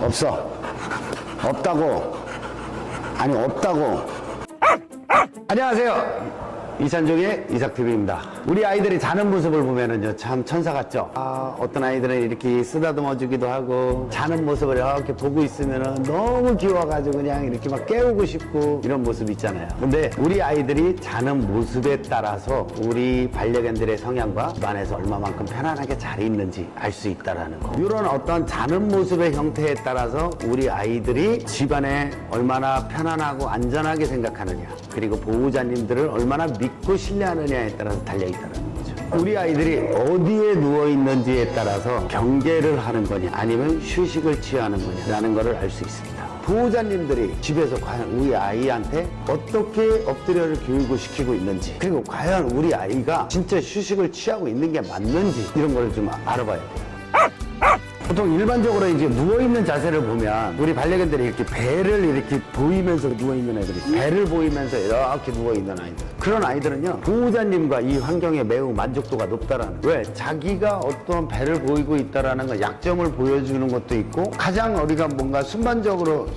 없어. 없다고. 아니, 없다고. 안녕하세요. 이찬종의 이삭TV입니다. 우리 아이들이 자는 모습을 보면은요, 참 천사 같죠? 어떤 아이들은 이렇게 쓰다듬어 주기도 하고, 자는 모습을 이렇게 보고 있으면은 너무 귀여워가지고 그냥 이렇게 막 깨우고 싶고, 이런 모습 있잖아요. 근데 우리 아이들이 자는 모습에 따라서 우리 반려견들의 성향과 집안에서 얼마만큼 편안하게 잘 있는지 알 수 있다라는 거. 이런 어떤 자는 모습의 형태에 따라서 우리 아이들이 집안에 얼마나 편안하고 안전하게 생각하느냐, 그리고 보호자님들을 얼마나 믿고 신뢰하느냐에 따라서 달려있다는 거죠. 우리 아이들이 어디에 누워있는지에 따라서 경계를 하는 거냐, 아니면 휴식을 취하는 거냐라는 것을 알 수 있습니다. 보호자님들이 집에서 과연 우리 아이한테 어떻게 엎드려를 교육을 시키고 있는지, 그리고 과연 우리 아이가 진짜 휴식을 취하고 있는 게 맞는지, 이런 걸 좀 알아봐야 돼요. 보통 일반적으로 이제 누워있는 자세를 보면 우리 반려견들이 이렇게 배를 이렇게 보이면서 누워있는 애들이 있어요. 배를 보이면서 이렇게 누워있는 아이들. 그런 아이들은요, 보호자님과 이 환경에 매우 만족도가 높다라는 거예요. 왜? 자기가 어떤 배를 보이고 있다라는 건 약점을 보여주는 것도 있고, 가장 우리가 뭔가 순간적으로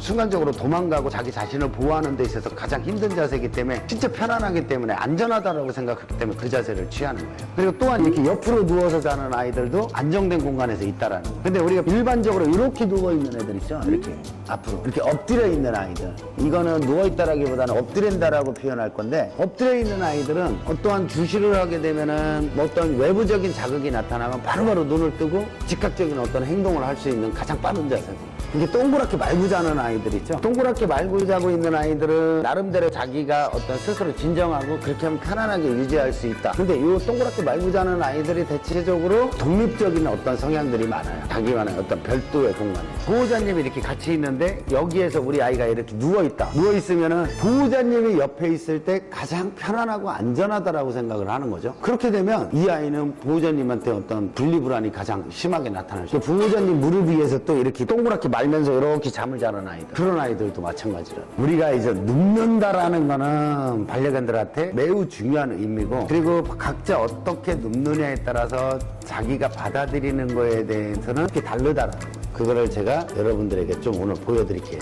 도망가고 자기 자신을 보호하는 데 있어서 가장 힘든 자세이기 때문에 진짜 편안하기 때문에 안전하다라고 생각하기 때문에 그 자세를 취하는 거예요. 그리고 또한 이렇게 옆으로 누워서 자는 아이들도 안정된 공간에서 있다라는 거예요. 근데 우리가 일반적으로 이렇게 누워있는 애들 있죠? 이렇게 앞으로 이렇게 엎드려 있는 아이들, 이거는 누워있다라기보다는 엎드린다라고 표현할 건데, 엎드려 있는 아이들은 어떠한 주시를 하게 되면은 어떤 외부적인 자극이 나타나면 바로바로 눈을 뜨고 즉각적인 어떤 행동을 할 수 있는 가장 빠른 자세입니다. 이게 동그랗게 말고 자는 아이들 있죠? 동그랗게 말고 자고 있는 아이들은 나름대로 자기가 어떤 스스로 진정하고 그렇게 하면 편안하게 유지할 수 있다. 근데 이 동그랗게 말고 자는 아이들이 대체적으로 독립적인 어떤 성향들이 많아요. 자기만의 어떤 별도의 공간에. 보호자님이 이렇게 같이 있는데 여기에서 우리 아이가 이렇게 누워있다. 누워있으면은 보호자님이 옆에 있을 때 가장 편안하고 안전하다라고 생각을 하는 거죠. 그렇게 되면 이 아이는 보호자님한테 어떤 분리불안이 가장 심하게 나타날 수 있어요. 보호자님 무릎 위에서 또 이렇게 동그랗게 말면서 이렇게 잠을 자는 아이들, 그런 아이들도 마찬가지로 우리가 이제 눕는다라는 거는 반려견들한테 매우 중요한 의미고, 그리고 각자 어떻게 눕느냐에 따라서 자기가 받아들이는 거에 대해서는 이렇게 다르다라는 거예요. 그거를 제가 여러분들에게 좀 오늘 보여드릴게요.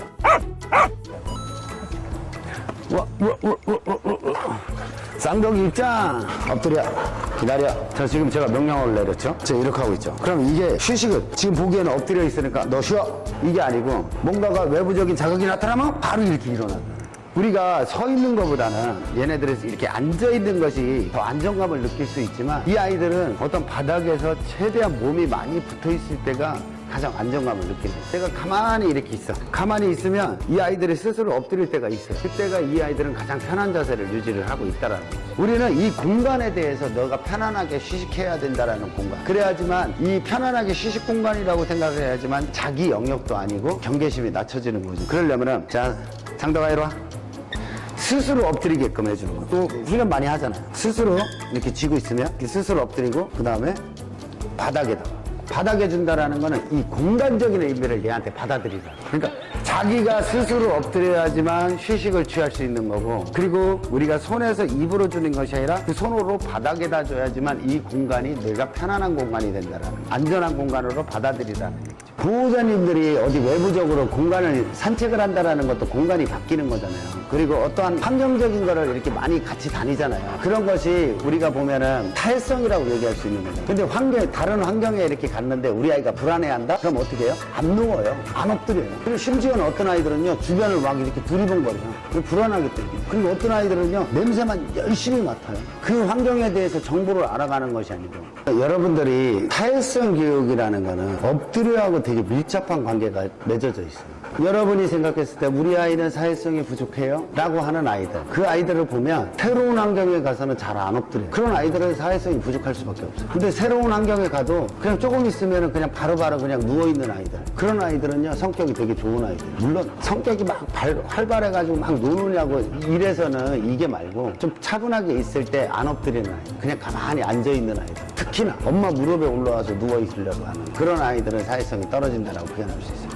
쌍둥이 입장! 엎드려. 기다려. 자, 지금 제가 명령어를 내렸죠? 제가 이렇게 하고 있죠. 그럼 이게 휴식을, 지금 보기에는 엎드려 있으니까 너 쉬어! 이게 아니고, 뭔가가 외부적인 자극이 나타나면 바로 이렇게 일어나는 거예요. 우리가 서 있는 것보다는 얘네들이 이렇게 앉아 있는 것이 더 안정감을 느낄 수 있지만, 이 아이들은 어떤 바닥에서 최대한 몸이 많이 붙어 있을 때가 가장 안정감을 느끼는 거예요. 내가 가만히 이렇게 있어. 가만히 있으면 이 아이들이 스스로 엎드릴 때가 있어요. 그때가 이 아이들은 가장 편한 자세를 유지를 하고 있다라는 거예요. 우리는 이 공간에 대해서 너가 편안하게 휴식해야 된다라는 공간. 그래야지만 이 편안하게 휴식 공간이라고 생각해야지만 자기 영역도 아니고 경계심이 낮춰지는 거죠. 그러려면은, 자, 상덕아 이리 와. 스스로 엎드리게끔 해주는 거. 또 훈련 많이 하잖아요. 스스로 이렇게 쥐고 있으면 이렇게 스스로 엎드리고, 그 다음에 바닥에 준다라는 거는 이 공간적인 의미를 얘한테 받아들이라. 그러니까 자기가 스스로 엎드려야지만 휴식을 취할 수 있는 거고, 그리고 우리가 손에서 입으로 주는 것이 아니라 그 손으로 바닥에다 줘야지만 이 공간이 내가 편안한 공간이 된다라는, 안전한 공간으로 받아들이라는 얘기죠. 보호자님들이 어디 외부적으로 공간을 산책을 한다라는 것도 공간이 바뀌는 거잖아요. 그리고 어떠한 환경적인 거를 이렇게 많이 같이 다니잖아요. 그런 것이 우리가 보면은 타협성이라고 얘기할 수 있는 거죠. 근데 다른 환경에 이렇게 갔는데 우리 아이가 불안해한다? 그럼 어떻게 해요? 안 누워요. 안 엎드려요. 그리고 심지어는 어떤 아이들은요, 주변을 막 이렇게 두리번거려요. 불안하기 때문에. 그리고 어떤 아이들은요, 냄새만 열심히 맡아요. 그 환경에 대해서 정보를 알아가는 것이 아니고. 여러분들이 타협성 교육이라는 거는 엎드려하고 되게 밀접한 관계가 맺어져 있어요. 여러분이 생각했을 때 우리 아이는 사회성이 부족해요? 라고 하는 아이들, 그 아이들을 보면 새로운 환경에 가서는 잘 안 엎드려요. 그런 아이들은 사회성이 부족할 수밖에 없어요. 근데 새로운 환경에 가도 그냥 조금 있으면 그냥 바로바로 그냥 누워있는 아이들, 그런 아이들은요, 성격이 되게 좋은 아이들. 물론 성격이 막 활발해가지고 막 노느냐고 이래서는 이게 말고, 좀 차분하게 있을 때 안 엎드리는 아이들, 그냥 가만히 앉아있는 아이들, 특히나 엄마 무릎에 올라와서 누워있으려고 하는 그런 아이들은 사회성이 떨어진다라고 표현할 수 있어요.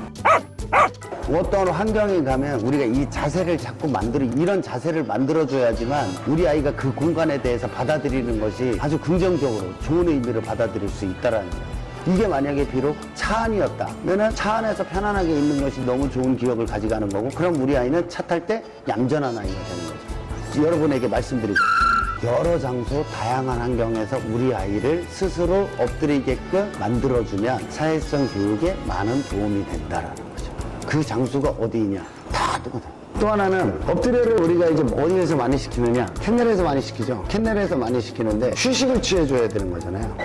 어떤 환경에 가면 우리가 이 자세를 자꾸 이런 자세를 만들어줘야지만 우리 아이가 그 공간에 대해서 받아들이는 것이 아주 긍정적으로 좋은 의미로 받아들일 수 있다라는 거예요. 이게 만약에 비록 차 안이었다면은 차 안에서 편안하게 있는 것이 너무 좋은 기억을 가져가는 거고, 그럼 우리 아이는 차 탈 때 얌전한 아이가 되는 거죠. 여러분에게 말씀드리죠. 여러 장소 다양한 환경에서 우리 아이를 스스로 엎드리게끔 만들어주면 사회성 교육에 많은 도움이 된다라는 거죠. 그 장소가 어디냐? 다 똑같아요. 또 하나는 엎드려를 우리가 이제 어디에서 많이 시키느냐? 캔넬에서 많이 시키죠. 캔넬에서 많이 시키는데 휴식을 취해줘야 되는 거잖아요.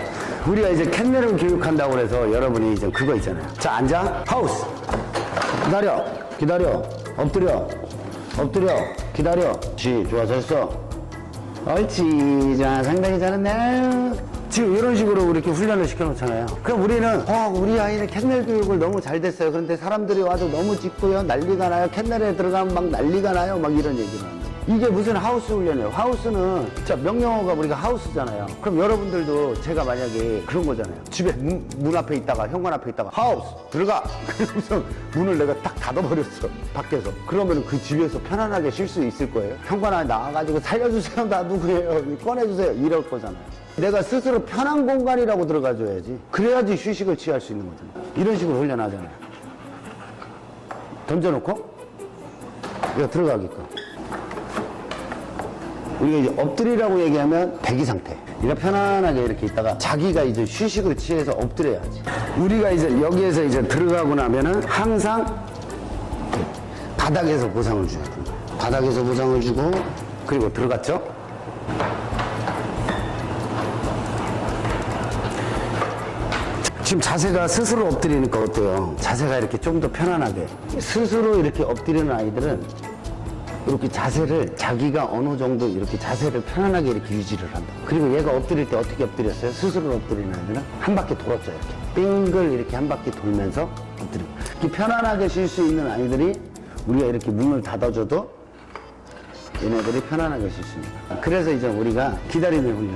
우리가 이제 캔넬을 교육한다고 해서 여러분이 이제 그거 있잖아요. 자, 앉아. 하우스. 기다려. 엎드려. 기다려. 좋아, 됐어. 옳지. 자, 상당히 잘했네. 지금 이런 식으로 이렇게 훈련을 시켜놓잖아요. 그럼 우리는 우리 아이는 캔넬 교육을 너무 잘 됐어요. 그런데 사람들이 와서 너무 짖고요, 난리가 나요. 캔넬에 들어가면 막 난리가 나요. 막 이런 얘기를 한다. 이게 무슨 하우스 훈련이에요. 하우스는 진짜 명령어가 우리가 하우스잖아요. 그럼 여러분들도 제가 만약에 그런 거잖아요. 집에 문 앞에 있다가, 현관 앞에 있다가 하우스 들어가. 그러면서 문을 내가 딱 닫아버렸어, 밖에서. 그러면 그 집에서 편안하게 쉴 수 있을 거예요. 현관 안에 나와가지고 살려주세요, 나 누구예요, 꺼내주세요, 이럴 거잖아요. 내가 스스로 편한 공간이라고 들어가줘야지. 그래야지 휴식을 취할 수 있는 거잖아요. 이런 식으로 훈련하잖아요. 던져놓고 이거 들어가게끔. 우리가 이제 엎드리라고 얘기하면 대기 상태. 이렇게 편안하게 이렇게 있다가 자기가 이제 휴식을 취해서 엎드려야지. 우리가 이제 여기에서 이제 들어가고 나면은 항상 바닥에서 보상을 줘야 됩니다. 바닥에서 보상을 주고, 그리고 들어갔죠? 지금 자세가 스스로 엎드리니까 어때요? 자세가 이렇게 좀 더 편안하게. 스스로 이렇게 엎드리는 아이들은 이렇게 자세를 자기가 어느 정도 이렇게 자세를 편안하게 이렇게 유지를 한다. 그리고 얘가 엎드릴 때 어떻게 엎드렸어요? 스스로 엎드리는 아이들은 한 바퀴 돌았죠. 이렇게 빙글 이렇게 한 바퀴 돌면서 엎드리고. 이렇게 편안하게 쉴 수 있는 아이들이 우리가 이렇게 문을 닫아줘도 얘네들이 편안하게 쉴 수 있습니다. 그래서 이제 우리가 기다림의 훈련.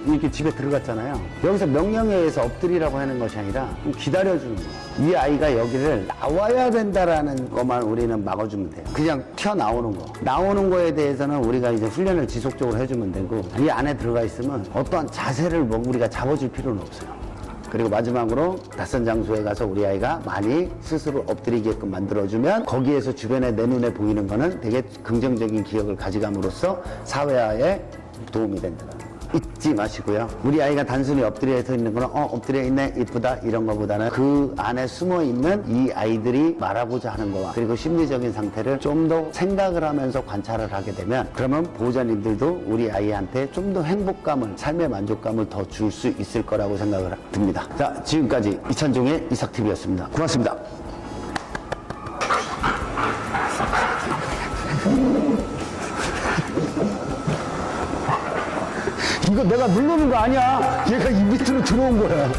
이렇게 집에 들어갔잖아요. 여기서 명령에 의해서 엎드리라고 하는 것이 아니라 좀 기다려주는 거예요. 이 아이가 여기를 나와야 된다라는 것만 우리는 막아주면 돼요. 그냥 튀어나오는 거. 나오는 거에 대해서는 우리가 이제 훈련을 지속적으로 해주면 되고, 이 안에 들어가 있으면 어떠한 자세를 우리가 잡아줄 필요는 없어요. 그리고 마지막으로 낯선 장소에 가서 우리 아이가 많이 스스로 엎드리게끔 만들어주면 거기에서 주변에 내 눈에 보이는 거는 되게 긍정적인 기억을 가져감으로써 사회화에 도움이 된다. 잊지 마시고요. 우리 아이가 단순히 엎드려 있는 거는 엎드려 있네, 이쁘다 이런 거보다는 그 안에 숨어 있는 이 아이들이 말하고자 하는 거와 그리고 심리적인 상태를 좀 더 생각을 하면서 관찰을 하게 되면, 그러면 보호자님들도 우리 아이한테 좀 더 행복감을, 삶의 만족감을 더 줄 수 있을 거라고 생각을 듭니다. 자, 지금까지 이찬종의 이삭TV였습니다. 고맙습니다. 이거 내가 누르는 거 아니야. 얘가 이 밑으로 들어온 거야.